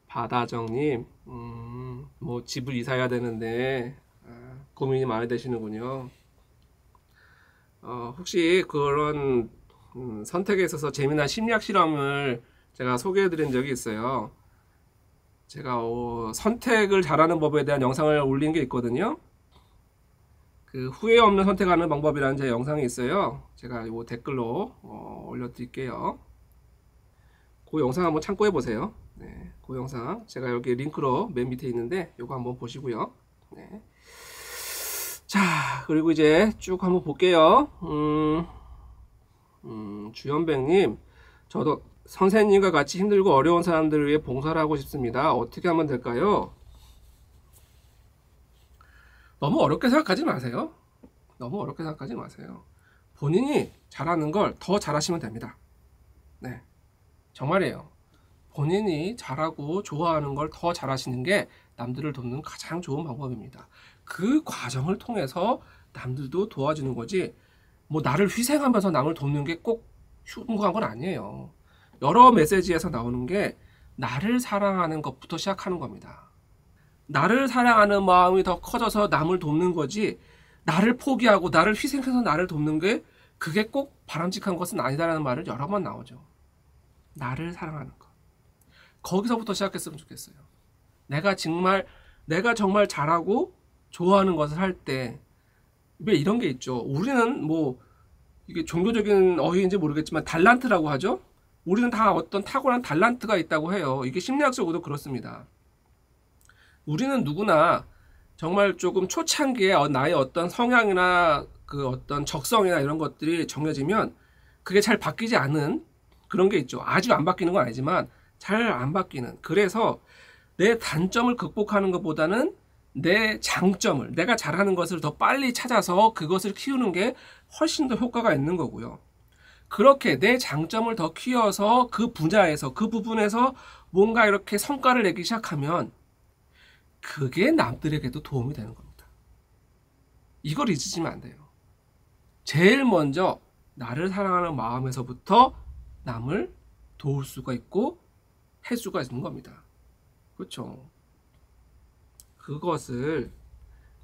바다정님, 뭐 집을 이사해야 되는데 고민이 많이 되시는군요. 혹시 그런 선택에 있어서 재미난 심리학 실험을 제가 소개해 드린 적이 있어요. 제가 선택을 잘하는 법에 대한 영상을 올린 게 있거든요. 그 후회 없는 선택하는 방법이라는 제 영상이 있어요. 제가 이 댓글로 올려드릴게요. 그 영상 한번 참고해 보세요. 네, 그 영상 제가 여기 링크로 맨 밑에 있는데 이거 한번 보시고요. 네. 자, 그리고 이제 쭉 한번 볼게요. 주연백님, 저도 선생님과 같이 힘들고 어려운 사람들을 위해 봉사를 하고 싶습니다. 어떻게 하면 될까요? 너무 어렵게 생각하지 마세요. 너무 어렵게 생각하지 마세요. 본인이 잘하는 걸 더 잘하시면 됩니다. 네, 정말이에요. 본인이 잘하고 좋아하는 걸 더 잘하시는 게 남들을 돕는 가장 좋은 방법입니다. 그 과정을 통해서 남들도 도와주는 거지, 뭐 나를 희생하면서 남을 돕는 게 꼭 흉고한 건 아니에요. 여러 메시지에서 나오는 게 나를 사랑하는 것부터 시작하는 겁니다. 나를 사랑하는 마음이 더 커져서 남을 돕는 거지, 나를 포기하고 나를 희생해서 나를 돕는 게 그게 꼭 바람직한 것은 아니다라는 말을 여러 번 나오죠. 나를 사랑하는 것, 거기서부터 시작했으면 좋겠어요. 내가 정말 잘하고 좋아하는 것을 할 때, 왜 이런 게 있죠. 우리는 뭐 이게 종교적인 어휘인지 모르겠지만 달란트라고 하죠. 우리는 다 어떤 탁월한 달란트가 있다고 해요. 이게 심리학적으로도 그렇습니다. 우리는 누구나 정말 조금 초창기에 나의 어떤 성향이나 그 어떤 적성이나 이런 것들이 정해지면 그게 잘 바뀌지 않은 그런 게 있죠. 아주 안 바뀌는 건 아니지만 잘 안 바뀌는. 그래서 내 단점을 극복하는 것보다는 내 장점을, 내가 잘하는 것을 더 빨리 찾아서 그것을 키우는 게 훨씬 더 효과가 있는 거고요. 그렇게 내 장점을 더 키워서 그 분야에서, 그 부분에서 뭔가 이렇게 성과를 내기 시작하면 그게 남들에게도 도움이 되는 겁니다. 이걸 잊으시면 안 돼요. 제일 먼저 나를 사랑하는 마음에서부터 남을 도울 수가 있고 할 수가 있는 겁니다. 그렇죠?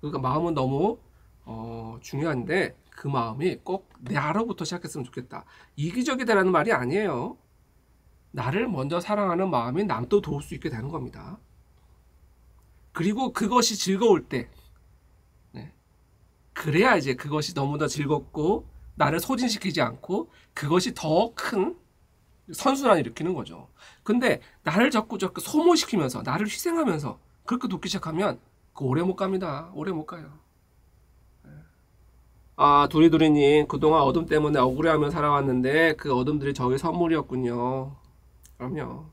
그러니까 마음은 너무 중요한데 그 마음이 꼭 나로부터 시작했으면 좋겠다. 이기적이 되라는 말이 아니에요. 나를 먼저 사랑하는 마음이 남도 도울 수 있게 되는 겁니다. 그리고 그것이 즐거울 때, 네, 그래야 이제 그것이 너무 더 즐겁고 나를 소진시키지 않고 그것이 더 큰 선순환을 일으키는 거죠. 근데 나를 자꾸 소모시키면서 나를 희생하면서 그렇게 돕기 시작하면 그 오래 못 갑니다. 오래 못 가요. 아, 도리도리님, 그동안 어둠 때문에 억울해하며 살아왔는데 그 어둠들이 저의 선물이었군요. 그럼요.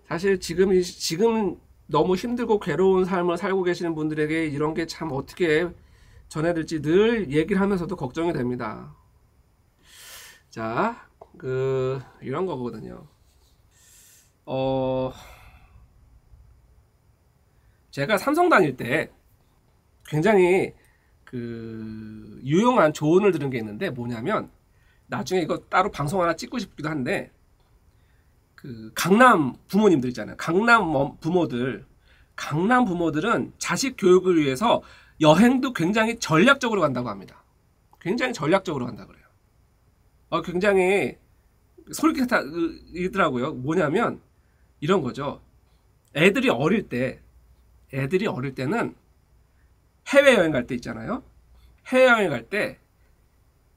사실 지금 너무 힘들고 괴로운 삶을 살고 계시는 분들에게 이런 게 참 어떻게 전해질지 늘 얘기를 하면서도 걱정이 됩니다. 자, 이런 거거든요. 제가 삼성 다닐 때 굉장히 유용한 조언을 들은 게 있는데 뭐냐면, 나중에 이거 따로 방송 하나 찍고 싶기도 한데, 강남 부모님들 있잖아요. 강남 부모들은 자식 교육을 위해서 여행도 굉장히 전략적으로 간다고 합니다. 굉장히 전략적으로 간다 그래요. 굉장히 솔깃하더라고요. 뭐냐면 이런 거죠. 애들이 어릴 때는 해외여행 갈 때 있잖아요. 해외여행 갈 때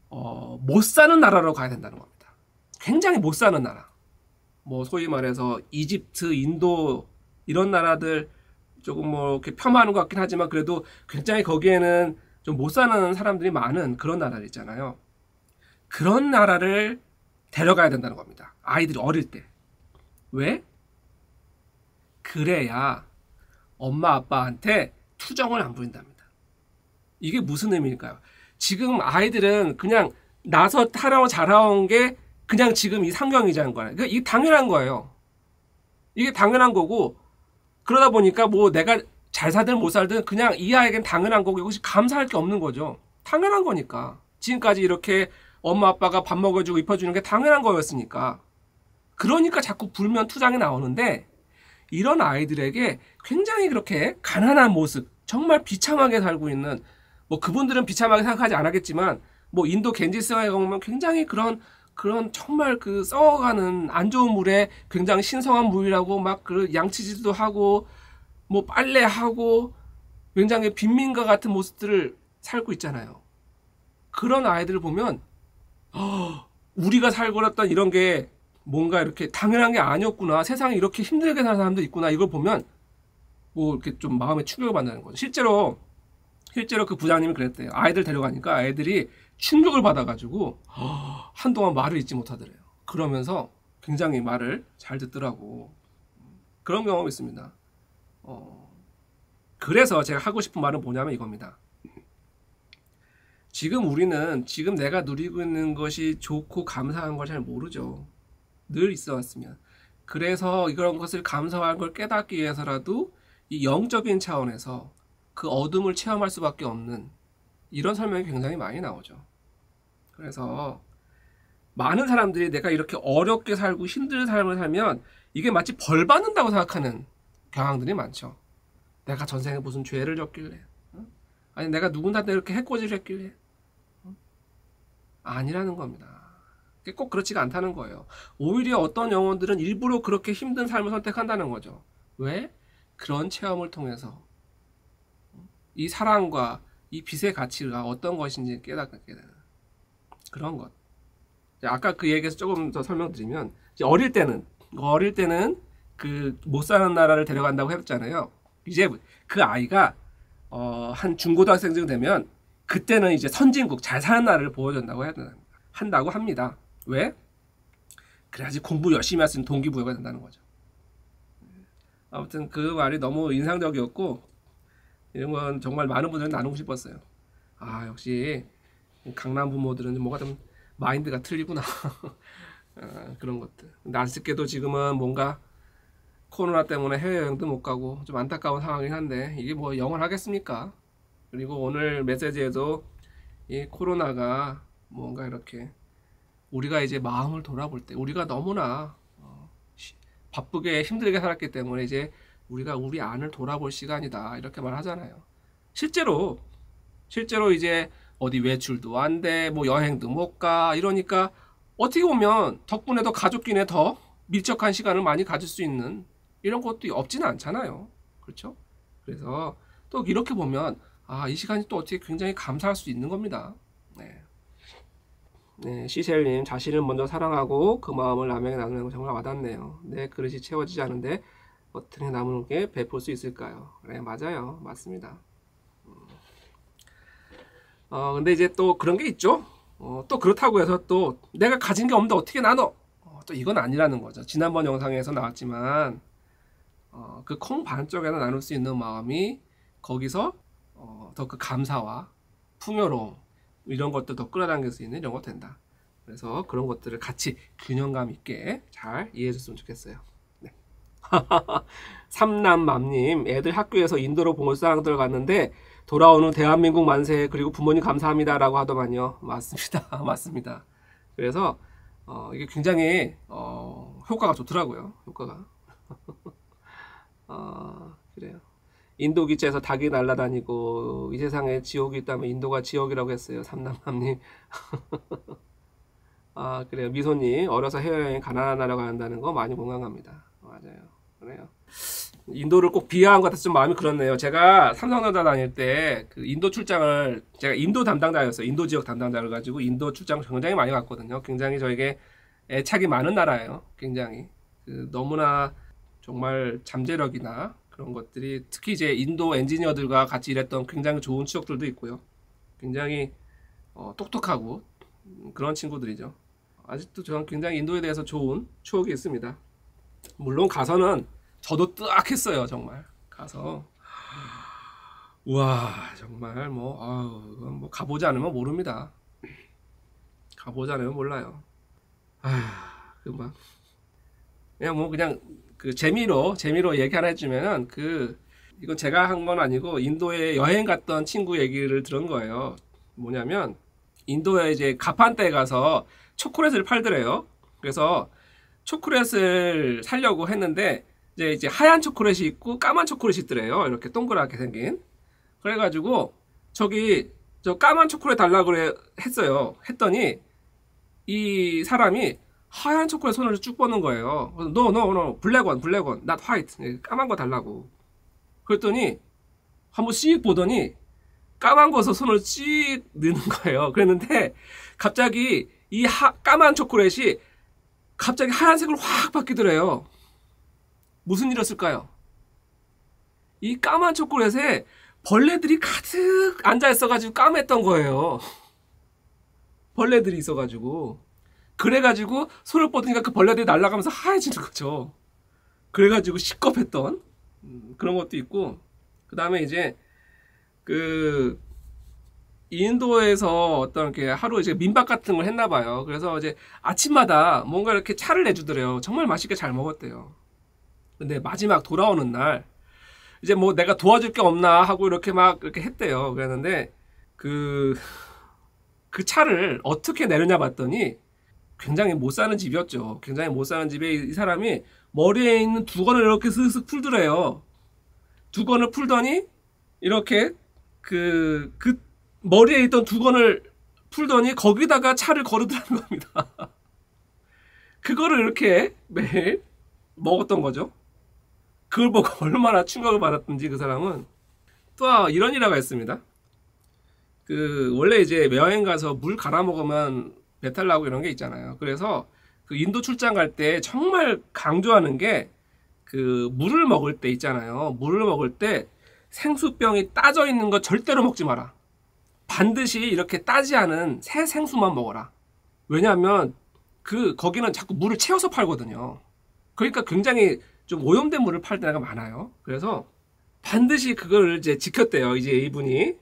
못 사는 나라로 가야 된다는 겁니다. 굉장히 못 사는 나라. 뭐 소위 말해서 이집트, 인도 이런 나라들 조금 뭐 이렇게 폄하하는 것 같긴 하지만 그래도 굉장히 거기에는 좀 못 사는 사람들이 많은 그런 나라들 있잖아요. 그런 나라를 데려가야 된다는 겁니다. 아이들이 어릴 때. 왜? 그래야 엄마 아빠한테 투정을 안 부린답니다. 이게 무슨 의미일까요? 지금 아이들은 그냥 나서 타라고 자라온 게 그냥 지금 이 상경이자는 거예요. 그러니까 이게 당연한 거예요. 이게 당연한 거고, 그러다 보니까 뭐 내가 잘 살든 못 살든 그냥 이 아이에겐 당연한 거고 이것이 감사할 게 없는 거죠. 당연한 거니까. 지금까지 이렇게 엄마 아빠가 밥 먹여주고 입혀주는 게 당연한 거였으니까. 그러니까 자꾸 불면 투장이 나오는데 이런 아이들에게 굉장히 그렇게 가난한 모습, 정말 비참하게 살고 있는 뭐 그분들은 비참하게 생각하지 않았겠지만 뭐 인도 겐지스강에 가보면 굉장히 그런 정말 그 썩어가는 안 좋은 물에 굉장히 신성한 물이라고 막 그 양치질도 하고 뭐 빨래하고 굉장히 빈민가 같은 모습들을 살고 있잖아요. 그런 아이들을 보면 우리가 살고 있던 이런 게 뭔가 이렇게 당연한 게 아니었구나. 세상에 이렇게 힘들게 사는 사람도 있구나. 이걸 보면 뭐 이렇게 좀 마음에 충격을 받는 거죠. 실제로 그 부장님이 그랬대요. 아이들 데려가니까 아이들이 충격을 받아가지고 한동안 말을 잇지 못하더래요. 그러면서 굉장히 말을 잘 듣더라고. 그런 경험이 있습니다. 그래서 제가 하고 싶은 말은 뭐냐면 이겁니다. 지금 우리는 지금 내가 누리고 있는 것이 좋고 감사한 걸 잘 모르죠. 늘 있어 왔으면. 그래서 이런 것을 감사한 걸 깨닫기 위해서라도 이 영적인 차원에서 그 어둠을 체험할 수밖에 없는 이런 설명이 굉장히 많이 나오죠. 그래서 많은 사람들이 내가 이렇게 어렵게 살고 힘든 삶을 살면 이게 마치 벌 받는다고 생각하는 경향들이 많죠. 내가 전생에 무슨 죄를 졌길래, 아니 내가 누군가한테 이렇게 해코지를 했길래, 아니라는 겁니다. 꼭 그렇지가 않다는 거예요. 오히려 어떤 영혼들은 일부러 그렇게 힘든 삶을 선택한다는 거죠. 왜? 그런 체험을 통해서 이 사랑과 이 빛의 가치가 어떤 것인지 깨닫게 되는 그런 것. 아까 그 얘기에서 조금 더 설명드리면, 어릴 때는 그 못 사는 나라를 데려간다고 했잖아요. 이제 그 아이가 한 중고등학생쯤 되면 그때는 이제 선진국 잘 사는 나라를 보여준다고 한다고 합니다. 왜? 그래야지 공부 열심히 할 수 있는 동기부여가 된다는 거죠. 아무튼 그 말이 너무 인상적이었고 이런 건 정말 많은 분들이 나누고 싶었어요. 아, 역시 강남 부모들은 뭐가 좀 마인드가 틀리구나. 그런 것들. 근데 안쓰게도 지금은 뭔가 코로나 때문에 해외여행도 못 가고 좀 안타까운 상황이긴 한데 이게 뭐 영원하겠습니까? 그리고 오늘 메시지에도 이 코로나가 뭔가 이렇게 우리가 이제 마음을 돌아볼 때 우리가 너무나 바쁘게 힘들게 살았기 때문에 이제 우리가 우리 안을 돌아볼 시간이다 이렇게 말하잖아요. 실제로 이제 어디 외출도 안 돼, 뭐 여행도 못 가 이러니까 어떻게 보면 덕분에 더 가족끼리 더 밀접한 시간을 많이 가질 수 있는 이런 것도 없지는 않잖아요. 그렇죠? 그래서 또 이렇게 보면 이 시간이 또 어떻게 굉장히 감사할 수 있는 겁니다. 네, 시셀님 자신을 먼저 사랑하고 그 마음을 남에게 나누는 거 정말 와닿네요. 내 그릇이 채워지지 않은데 어떻게 남은게 베풀 수 있을까요? 네, 맞아요. 맞습니다. 근데 이제 또 그런 게 있죠. 또 그렇다고 해서 또 내가 가진 게 없는데 어떻게 나눠? 또 이건 아니라는 거죠. 지난번 영상에서 나왔지만 그 콩 반쪽에나 나눌 수 있는 마음이 거기서 더 그 감사와 풍요로움 이런 것들 더 끌어당길 수 있는 이런 거 된다. 그래서 그런 것들을 같이 균형감 있게 잘 이해해 줬으면 좋겠어요. 네. 삼남맘님, 애들 학교에서 인도로 봉사학들 갔는데 돌아오는 대한민국 만세 그리고 부모님 감사합니다 라고 하더만요. 맞습니다. 맞습니다. 그래서 이게 굉장히 효과가 좋더라고요. 효과가. 그래요. 인도 기차에서 닭이 날아다니고 이 세상에 지옥이 있다면 인도가 지옥이라고 했어요. 삼남맘님. 그래요. 미소님, 어려서 해외여행 가나다 나라 간다는 거 많이 공감합니다. 맞아요. 그래요. 인도를 꼭 비하한 것 같아서 좀 마음이 그렇네요. 제가 삼성전자 다닐 때 그 인도 출장을, 제가 인도 담당자였어요. 인도 지역 담당자를 가지고 인도 출장을 굉장히 많이 갔거든요. 굉장히 저에게 애착이 많은 나라예요. 굉장히 너무나 정말 잠재력이나 그런 것들이, 특히 이제 인도 엔지니어들과 같이 일했던 굉장히 좋은 추억들도 있고요. 굉장히 똑똑하고 그런 친구들이죠. 아직도 저는 굉장히 인도에 대해서 좋은 추억이 있습니다. 물론 가서는 저도 뜨악했어요. 정말 가서 우와 정말 뭐 가보지 않으면 모릅니다. 가보지 않으면 몰라요. 그냥 그 재미로 얘기 하나 해주면은 이건 제가 한 건 아니고 인도에 여행 갔던 친구 얘기를 들은 거예요. 뭐냐면 인도에 이제 가판대에 가서 초콜릿을 팔더래요. 그래서 초콜릿을 사려고 했는데 이제 하얀 초콜릿이 있고 까만 초콜릿이 있더래요. 이렇게 동그랗게 생긴. 그래가지고 저기 저 까만 초콜릿 달라고 했어요. 했더니 이 사람이 하얀 초콜릿 손을 쭉 뻗는 거예요. No, 블랙 원, not white. 까만 거 달라고. 그랬더니 한번 씩 보더니 까만 거서 손을 씩 넣는 거예요. 그랬는데 갑자기 이 까만 초콜릿이 갑자기 하얀색으로 확 바뀌더래요. 무슨 일이었을까요? 이 까만 초콜릿에 벌레들이 가득 앉아 있어가지고 까맸던 거예요. 벌레들이 있어가지고. 그래가지고 손을 뻗으니까 그 벌레들이 날아가면서 하얘지는 거죠. 그래가지고 시겁했던 그런 것도 있고, 그 다음에 이제 그 인도에서 어떤 이렇게 하루 이제 민박 같은 걸 했나 봐요. 그래서 이제 아침마다 뭔가 이렇게 차를 내주더래요. 정말 맛있게 잘 먹었대요. 근데 마지막 돌아오는 날 이제 뭐 내가 도와줄 게 없나 하고 이렇게 막 이렇게 했대요. 그랬는데 그 차를 어떻게 내느냐 봤더니 굉장히 못 사는 집이었죠. 굉장히 못 사는 집에 이 사람이 머리에 있는 두건을 이렇게 슥슥 풀더래요. 두건을 풀더니 이렇게 그 머리에 있던 두건을 풀더니 거기다가 차를 거르더라는 겁니다. 그거를 이렇게 매일 먹었던 거죠. 그걸 보고 얼마나 충격을 받았던지 그 사람은. 또 이런 일화가 있습니다. 원래 이제 여행 가서 물 갈아 먹으면 배탈 나고 이런 게 있잖아요. 그래서 그 인도 출장 갈 때 정말 강조하는 게 그 물을 먹을 때 있잖아요. 물을 먹을 때 생수병이 따져 있는 거 절대로 먹지 마라. 반드시 이렇게 따지 않은 새 생수만 먹어라. 왜냐하면 거기는 자꾸 물을 채워서 팔거든요. 그러니까 굉장히 좀 오염된 물을 팔 때가 많아요. 그래서 반드시 그걸 이제 지켰대요. 이제 이분이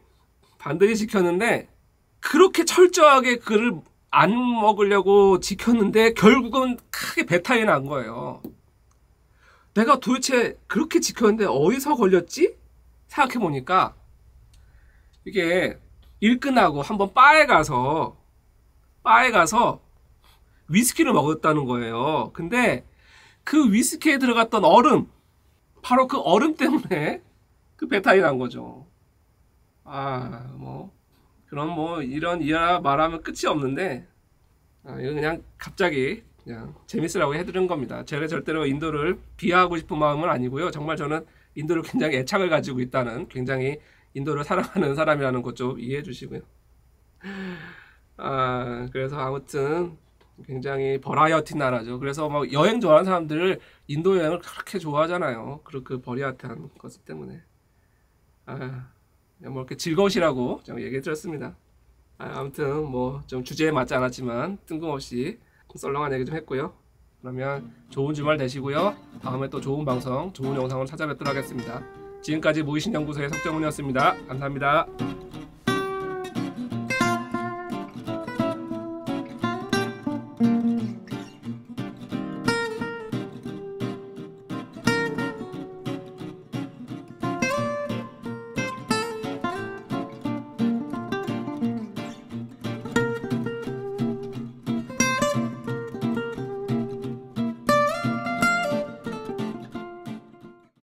반드시 지켰는데 그렇게 철저하게 그를 안 먹으려고 지켰는데 결국은 크게 배탈이 난 거예요. 내가 도대체 그렇게 지켰는데 어디서 걸렸지? 생각해보니까 이게 일 끝나고 한번 바에 가서 위스키를 먹었다는 거예요. 근데 그 위스키에 들어갔던 얼음, 바로 그 얼음 때문에 그 배탈이 난 거죠. 그럼 이런 이야 말하면 끝이 없는데, 이거 그냥 갑자기 그냥 재밌으라고 해드린 겁니다. 제가 절대로 인도를 비하하고 싶은 마음은 아니고요. 정말 저는 인도를 굉장히 애착을 가지고 있다는, 굉장히 인도를 사랑하는 사람이라는 것 좀 이해해 주시고요. 그래서 아무튼 굉장히 버라이어티 나라죠. 그래서 뭐 여행 좋아하는 사람들 인도 여행을 그렇게 좋아하잖아요. 그 버라이어티한 것 때문에. 뭐 이렇게 즐거우시라고 좀 얘기 드렸습니다. 아무튼 뭐 좀 주제에 맞지 않았지만 뜬금없이 썰렁한 얘기 좀 했고요. 그러면 좋은 주말 되시고요. 다음에 또 좋은 방송, 좋은 영상으로 찾아뵙도록 하겠습니다. 지금까지 무의식연구소의 석정훈이었습니다. 감사합니다.